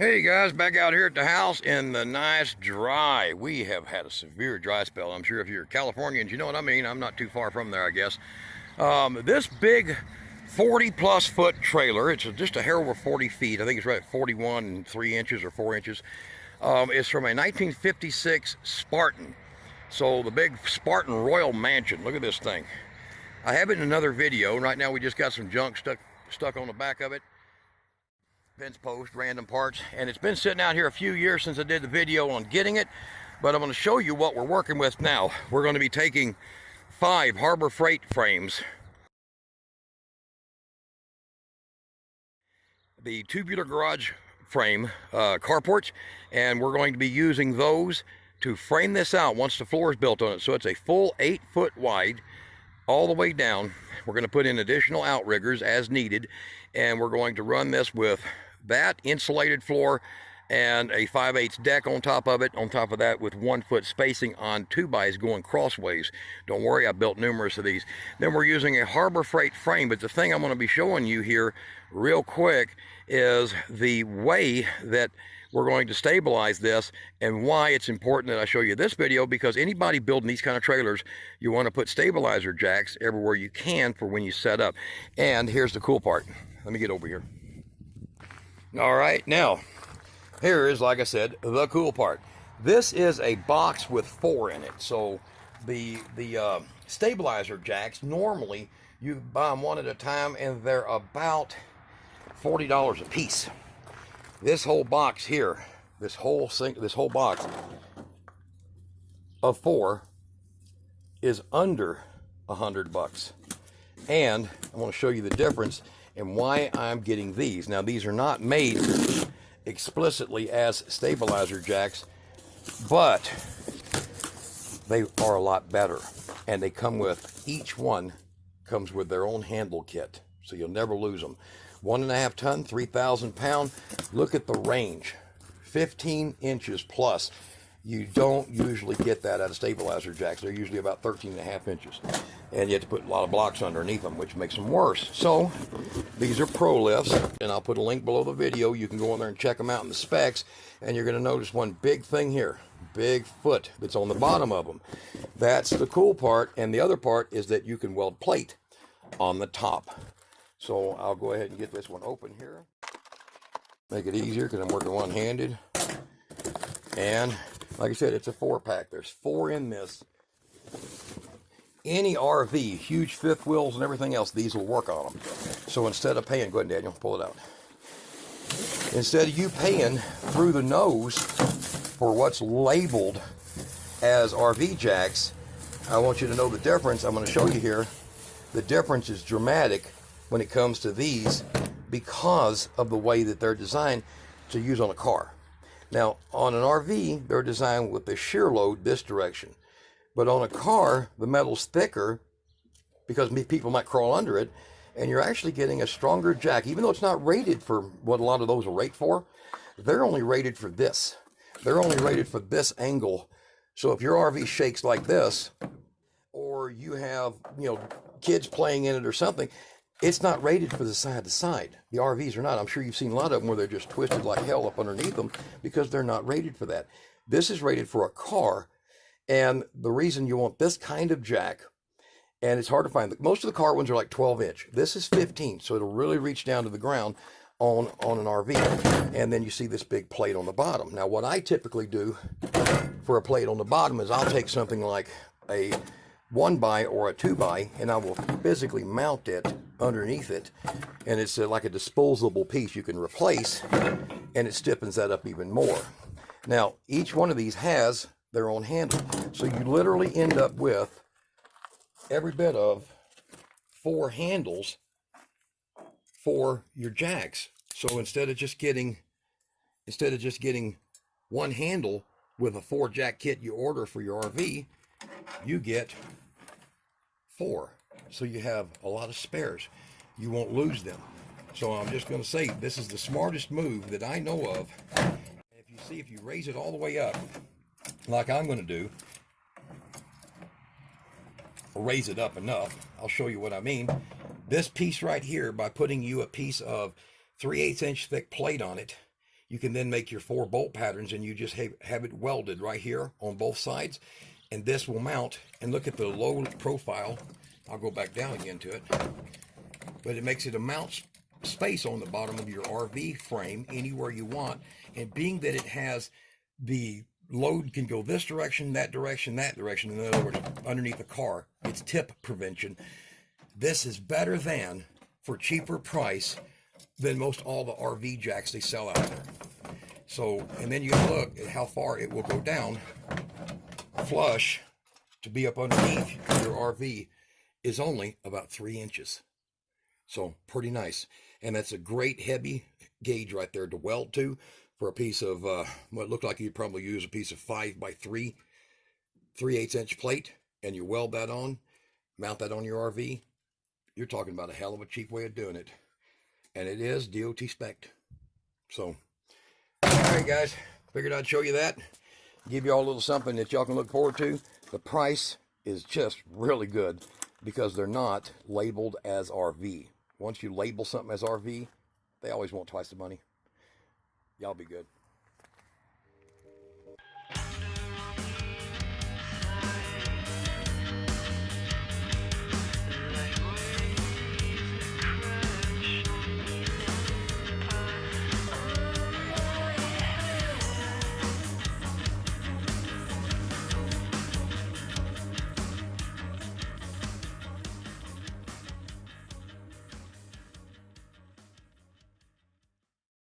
Hey guys, back out here at the house in the nice dry. We have had a severe dry spell. I'm sure if you're Californians, you know what I mean. I'm not too far from there, I guess. This big 40 plus foot trailer, it's just a hair over 40 feet. I think it's right at 41 and 3 inches or 4 inches. It's from a 1956 Spartan. So the big Spartan Royal Mansion. Look at this thing. I have it in another video. Right now we just got some junk stuck on the back of it. Fence post, random parts, and it's been sitting out here a few years since I did the video on getting it, but I'm going to show you what we're working with now. We're going to be taking 5 Harbor Freight frames, the tubular garage frame carports, and we're going to be using those to frame this out once the floor is built on it. So it's a full 8 foot wide all the way down. We're going to put in additional outriggers as needed, and we're going to run this with that insulated floor and a 5/8 deck on top of it, on top of that with 1 foot spacing on 2x going crossways. Don't worry, I built numerous of these. Then we're using a Harbor Freight frame, but the thing I'm going to be showing you here real quick is the way that we're going to stabilize this and why it's important that I show you this video, because anybody building these kind of trailers, you want to put stabilizer jacks everywhere you can for when you set up. And here's the cool part. Let me get over here. All right, now here is, like I said, the cool part. This is a box with 4 in it. So the stabilizer jacks, normally you buy them one at a time and they're about $40 a piece. This whole box here, this whole box of 4 is under $100. And I want to show you the difference and why I'm getting these. Now, these are not made explicitly as stabilizer jacks, but they are a lot better. And they come with, each one comes with their own handle kit, so you'll never lose them. 1.5 ton, 3,000 pound. Look at the range, 15 inches plus. You don't usually get that out of stabilizer jacks. They're usually about 13.5 inches. And you have to put a lot of blocks underneath them, which makes them worse. So these are Pro Lifts, and I'll put a link below the video. You can go in there and check them out in the specs, and you're going to notice one big thing here, big foot that's on the bottom of them. That's the cool part, and the other part is that you can weld plate on the top. So I'll go ahead and get this one open here. Make it easier because I'm working one-handed. And like I said, it's a 4-pack. There's 4 in this. Any RV, huge fifth wheels and everything else, these will work on them. So instead of paying, go ahead, Daniel, pull it out. Instead of you paying through the nose for what's labeled as RV jacks, I want you to know the difference. I'm going to show you here. The difference is dramatic when it comes to these because of the way that they're designed to use on a car. Now, on an RV, they're designed with the shear load this direction. But on a car, the metal's thicker because people might crawl under it, and you're actually getting a stronger jack. Even though it's not rated for what a lot of those are rated for, they're only rated for this. They're only rated for this angle. So if your RV shakes like this, or you have, kids playing in it or something, it's not rated for the side to side. The RVs are not. I'm sure you've seen a lot of them where they're just twisted like hell up underneath them because they're not rated for that. This is rated for a car. And the reason you want this kind of jack, and it's hard to find, most of the car ones are like 12 inch. This is 15, so it'll really reach down to the ground on an RV. And then you see this big plate on the bottom. Now, what I typically do for a plate on the bottom is I'll take something like a 1x or a 2x, and I will physically mount it underneath it. And it's like a disposable piece you can replace, and it stiffens that up even more. Now, each one of these has their own handle. So you literally end up with every bit of 4 handles for your jacks. So instead of just getting one handle with a 4 jack kit you order for your RV, you get 4. So you have a lot of spares. You won't lose them. So I'm just going to say this is the smartest move that I know of. And if you raise it all the way up, like I'm going to do, raise it up enough. I'll show you what I mean. This piece right here, by putting you a piece of 3/8 inch thick plate on it, you can then make your 4 bolt patterns, and you just have it welded right here on both sides, and this will mount. And look at the low profile. I'll go back down again to it, but it makes it a mount space on the bottom of your RV frame anywhere you want. And being that it has the load can go this direction, that direction, that direction, in other words, underneath the car, it's tip prevention. This is better than, for cheaper price, than most all the RV jacks they sell out there. So, and then you look at how far it will go down flush to be up underneath your RV is only about 3 inches. So pretty nice. And that's a great heavy gauge right there to weld to for a piece of what looked like you'd probably use a piece of 5x3 3/8 inch plate, and you weld that on, mount that on your RV. You're talking about a hell of a cheap way of doing it. And it is DOT spec. So, all right, guys, figured I'd show you that. Give you all a little something that y'all can look forward to. The price is just really good because they're not labeled as RV. Once you label something as RV, they always want twice the money. Y'all be good.